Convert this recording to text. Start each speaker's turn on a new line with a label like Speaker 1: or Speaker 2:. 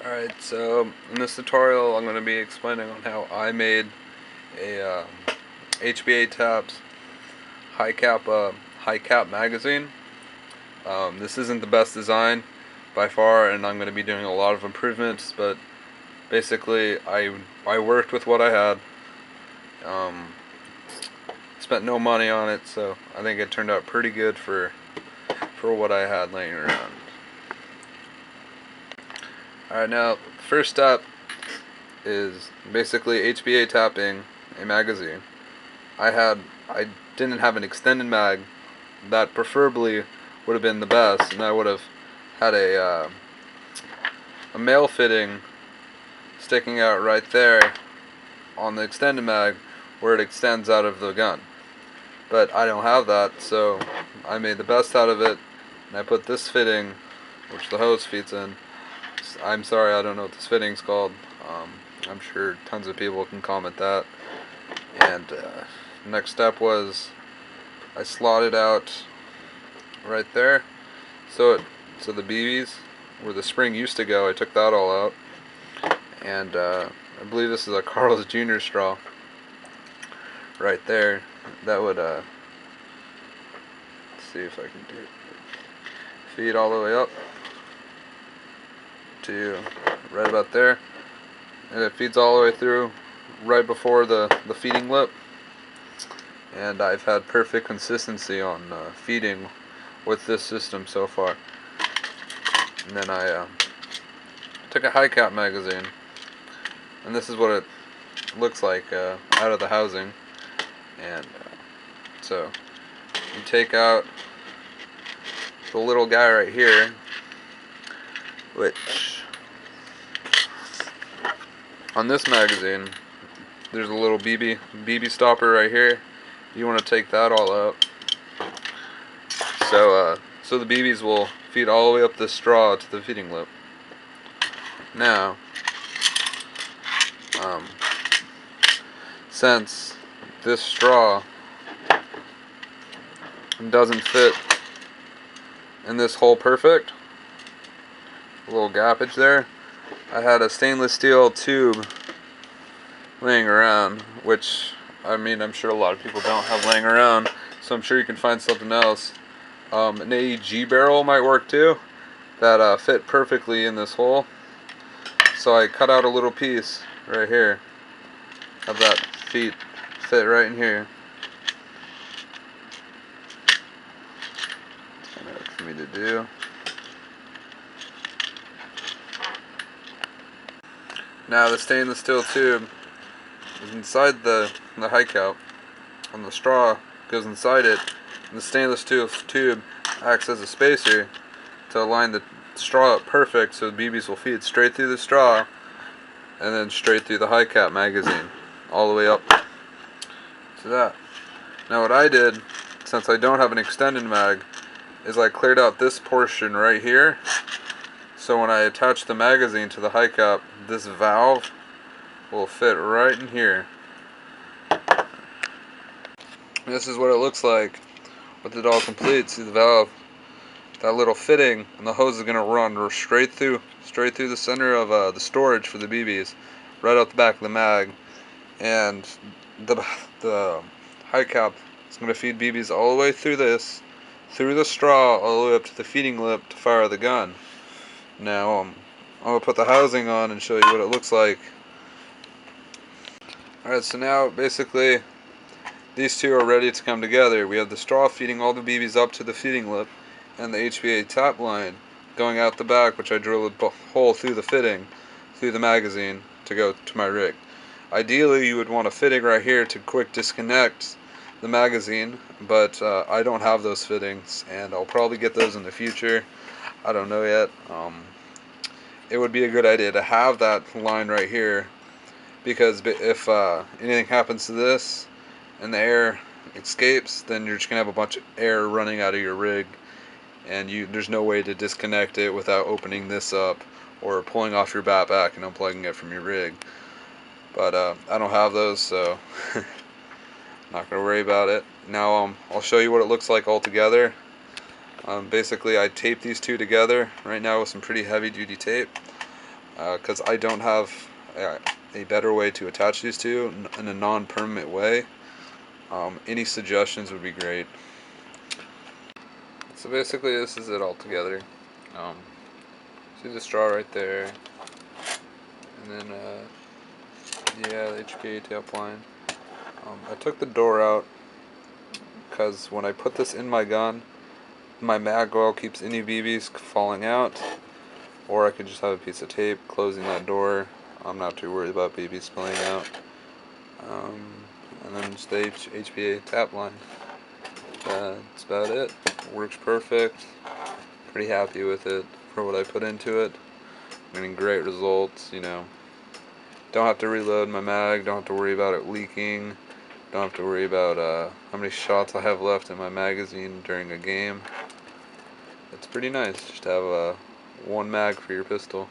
Speaker 1: Alright, so in this tutorial I'm going to be explaining on how I made a HBA Taps high cap magazine. This isn't the best design by far, and I'm going to be doing a lot of improvements, but basically I worked with what I had. Spent no money on it, so I think it turned out pretty good for what I had laying around. Alright, now the first step is basically HBA tapping a magazine. I didn't have an extended mag. That preferably would have been the best, and I would have had a male fitting sticking out right there on the extended mag where it extends out of the gun. But I don't have that, so I made the best out of it, and I put this fitting, which the hose feeds in. I'm sorry, I don't know what this fitting's called. I'm sure tons of people can comment that. And next step was I slotted out right there, so the BBs where the spring used to go, I took that all out. And I believe this is a Carl's Jr. straw right there. That would let's see if I can do it. Feed all the way up to right about there, and it feeds all the way through right before the feeding lip. And I've had perfect consistency on feeding with this system so far. And then I took a high cap magazine, and this is what it looks like out of the housing. And so you take out the little guy right here, which on this magazine there's a little BB stopper right here. You want to take that all out. So the BBs will feed all the way up the straw to the feeding lip. Now, since this straw doesn't fit in this hole perfect, a little gappage there, I had a stainless steel tube laying around, which I'm sure a lot of people don't have laying around, so I'm sure you can find something else. An AEG barrel might work too, that fit perfectly in this hole. So I cut out a little piece right here, have that fit right in here. It's kind of hard for me to do. Now the stainless steel tube is inside the high cap, and the straw goes inside it, and the stainless steel tube acts as a spacer to align the straw up perfect, so the BBs will feed straight through the straw and then straight through the high cap magazine all the way up to that. Now what I did, since I don't have an extended mag, is I cleared out this portion right here, so when I attach the magazine to the high cap, this valve will fit right in here. This is what it looks like with it all complete. See the valve, that little fitting, and the hose is going to run straight through the center of the storage for the BBs, right out the back of the mag. And the high cap is going to feed BBs all the way through this, through the straw, all the way up to the feeding lip to fire the gun. Now I'm going to put the housing on and show you what it looks like. Alright, so now basically these two are ready to come together. We have the straw feeding all the BBs up to the feeding lip, and the HBA tap line going out the back, which I drilled a hole through the fitting, through the magazine, to go to my rig. Ideally you would want a fitting right here to quick disconnect the magazine, but I don't have those fittings, and I'll probably get those in the future. I don't know yet. It would be a good idea to have that line right here, because if anything happens to this and the air escapes, then you're just going to have a bunch of air running out of your rig, and there's no way to disconnect it without opening this up or pulling off your back and unplugging it from your rig. But I don't have those, so not going to worry about it. Now I'll show you what it looks like all together. Basically I taped these two together right now with some pretty heavy duty tape. because I don't have a better way to attach these two in a non-permanent way. Any suggestions would be great. So basically this is it all together. See the straw right there, and then yeah, the HPA tape line. I took the door out because when I put this in my gun, my mag oil keeps any BBs falling out, or I could just have a piece of tape closing that door. I'm not too worried about BBs spilling out. And then just the HPA tap line. That's about it. Works perfect. Pretty happy with it for what I put into it. Getting great results, you know. Don't have to reload my mag, don't have to worry about it leaking, don't have to worry about how many shots I have left in my magazine during a game. It's pretty nice just to have one mag for your pistol.